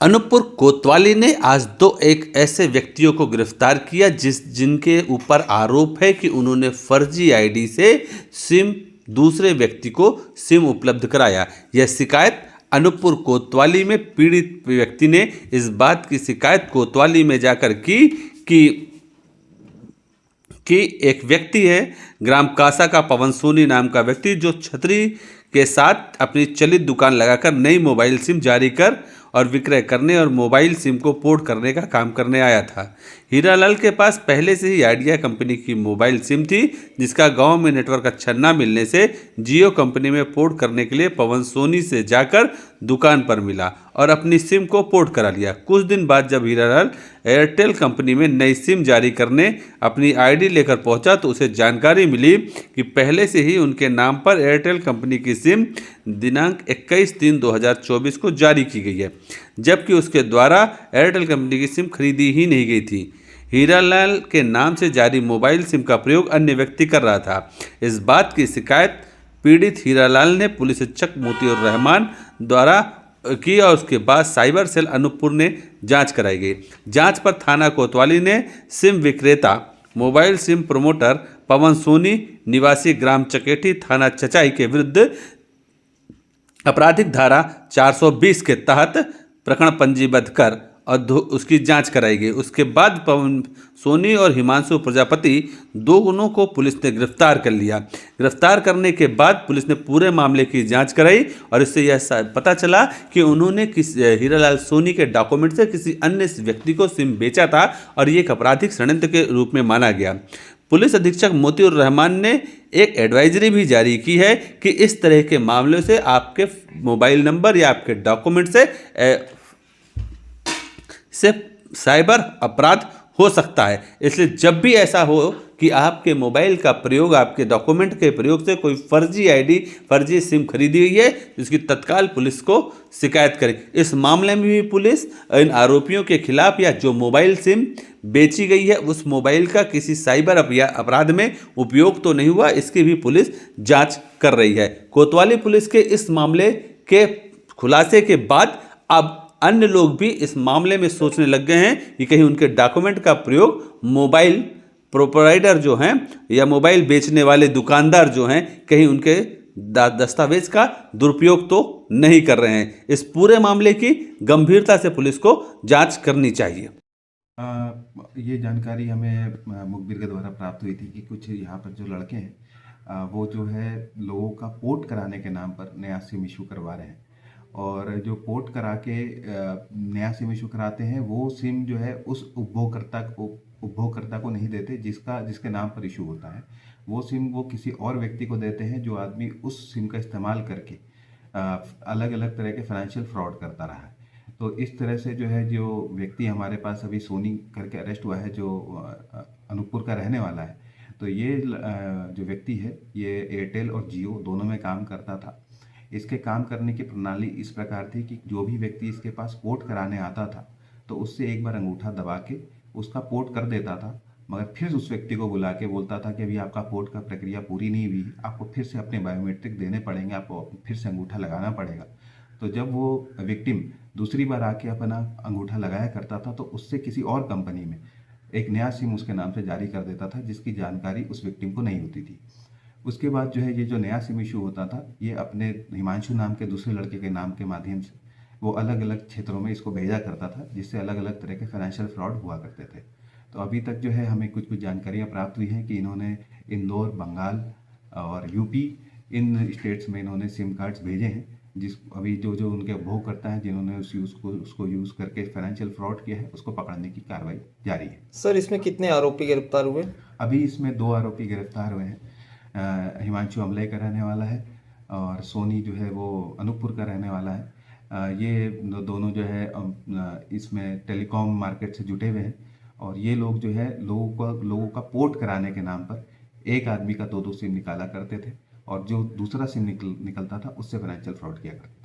अनूपपुर कोतवाली ने आज दो एक ऐसे व्यक्तियों को गिरफ्तार किया जिनके ऊपर आरोप है कि उन्होंने फर्जी आईडी से सिम दूसरे व्यक्ति को सिम उपलब्ध कराया। यह शिकायत अनूपपुर कोतवाली में पीड़ित व्यक्ति ने इस बात की शिकायत कोतवाली में जाकर की कि एक व्यक्ति है, ग्राम कासा का पवन सोनी नाम का व्यक्ति, जो छतरी के साथ अपनी चलित दुकान लगाकर नई मोबाइल सिम जारी कर और विक्रय करने और मोबाइल सिम को पोर्ट करने का काम करने आया था। हीरालाल के पास पहले से ही आइडिया कंपनी की मोबाइल सिम थी, जिसका गांव में नेटवर्क अच्छा न मिलने से जियो कंपनी में पोर्ट करने के लिए पवन सोनी से जाकर दुकान पर मिला और अपनी सिम को पोर्ट करा लिया। कुछ दिन बाद जब हीरालाल एयरटेल कंपनी में नई सिम जारी करने अपनी आईडी लेकर पहुंचा तो उसे जानकारी मिली कि पहले से ही उनके नाम पर एयरटेल कंपनी की सिम दिनांक 21/3/2024 को जारी की गई है, जबकि उसके द्वारा एयरटेल कंपनी की सिम खरीदी ही नहीं गई थी। हीरालाल के नाम से जारी मोबाइल सिम का प्रयोग अन्य व्यक्ति कर रहा था। इस बात की शिकायत पीड़ित हीरालाल ने पुलिस अधीक्षक मोतीउर रहमान द्वारा की और उसके बाद साइबर सेल अनूपपुर ने जांच कराई गई। जांच पर थाना कोतवाली ने सिम विक्रेता मोबाइल सिम प्रमोटर पवन सोनी निवासी ग्राम चकेठी थाना चचाई के विरुद्ध आपराधिक धारा 420 के तहत प्रकरण पंजीबद्ध कर और उसकी जांच कराई गई। उसके बाद पवन सोनी और हिमांशु प्रजापति दोनों को पुलिस ने गिरफ्तार कर लिया। गिरफ्तार करने के बाद पुलिस ने पूरे मामले की जांच कराई और इससे यह पता चला कि उन्होंने हीरालाल सोनी के डॉक्यूमेंट से किसी अन्य व्यक्ति को सिम बेचा था और ये एक आपराधिक षड्यंत्र के रूप में माना गया। पुलिस अधीक्षक मोतीउर रहमान ने एक एडवाइजरी भी जारी की है कि इस तरह के मामलों से आपके मोबाइल नंबर या आपके डॉक्यूमेंट से साइबर अपराध हो सकता है। इसलिए जब भी ऐसा हो कि आपके मोबाइल का प्रयोग, आपके डॉक्यूमेंट के प्रयोग से कोई फर्जी आईडी, फर्जी सिम खरीदी हुई है, जिसकी तत्काल पुलिस को शिकायत करें। इस मामले में भी पुलिस इन आरोपियों के खिलाफ या जो मोबाइल सिम बेची गई है उस मोबाइल का किसी साइबर अपराध में उपयोग तो नहीं हुआ, इसकी भी पुलिस जांच कर रही है। कोतवाली पुलिस के इस मामले के खुलासे के बाद अब अन्य लोग भी इस मामले में सोचने लग गए हैं कि कहीं उनके डॉक्यूमेंट का प्रयोग मोबाइल प्रोपराइटर जो हैं या मोबाइल बेचने वाले दुकानदार जो हैं, कहीं उनके दस्तावेज का दुरुपयोग तो नहीं कर रहे हैं। इस पूरे मामले की गंभीरता से पुलिस को जांच करनी चाहिए। ये जानकारी हमें मुखबिर के द्वारा प्राप्त हुई थी कि कुछ यहाँ पर जो लड़के हैं वो जो है लोगों का पोर्ट कराने के नाम पर नया सिम इशू करवा रहे हैं और जो पोर्ट करा के नया सिम इशू कराते हैं वो सिम जो है उस उपभोक्ता को नहीं देते जिसके नाम पर इशू होता है। वो सिम वो किसी और व्यक्ति को देते हैं जो आदमी उस सिम का इस्तेमाल करके अलग अलग तरह के फाइनेंशियल फ्रॉड करता रहा है। तो इस तरह से जो है जो व्यक्ति हमारे पास अभी सोनी करके अरेस्ट हुआ है, जो अनूपपुर का रहने वाला है, तो ये जो व्यक्ति है ये एयरटेल और जियो दोनों में काम करता था। इसके काम करने की प्रणाली इस प्रकार थी कि जो भी व्यक्ति इसके पास पोर्ट कराने आता था तो उससे एक बार अंगूठा दबा के उसका पोर्ट कर देता था, मगर फिर उस व्यक्ति को बुला के बोलता था कि अभी आपका पोर्ट का प्रक्रिया पूरी नहीं हुई, आपको फिर से अपने बायोमेट्रिक देने पड़ेंगे, आपको फिर से अंगूठा लगाना पड़ेगा। तो जब वो विक्टिम दूसरी बार आके अपना अंगूठा लगाया करता था तो उससे किसी और कंपनी में एक नया सिम उसके नाम से जारी कर देता था, जिसकी जानकारी उस विक्टिम को नहीं होती थी। उसके बाद जो है ये जो नया सिम इशू होता था ये अपने हिमांशु नाम के दूसरे लड़के के नाम के माध्यम से वो अलग अलग क्षेत्रों में इसको भेजा करता था, जिससे अलग अलग तरह के फाइनेंशियल फ्रॉड हुआ करते थे। तो अभी तक जो है हमें कुछ जानकारियाँ प्राप्त हुई हैं कि इन्होंने इंदौर, बंगाल और यूपी इन स्टेट्स में इन्होंने सिम कार्ड्स भेजे हैं, जिस अभी जो जो उनके उपभोक्ता हैं जिन्होंने उसको यूज़ करके फाइनेंशियल फ्रॉड किया है उसको पकड़ने की कार्रवाई जारी है। सर, इसमें कितने आरोपी गिरफ्तार हुए? अभी इसमें 2 आरोपी गिरफ्तार हुए हैं। हिमांशु अमले का रहने वाला है और सोनी जो है वो अनूपपुर का रहने वाला है। ये दोनों जो है इसमें टेलीकॉम मार्केट से जुटे हुए हैं और ये लोग जो है लोगों का पोर्ट कराने के नाम पर एक आदमी का 2-2 सिम निकाला करते थे और जो दूसरा सिम निकलता था उससे फाइनेंशियल फ्रॉड किया करते थे।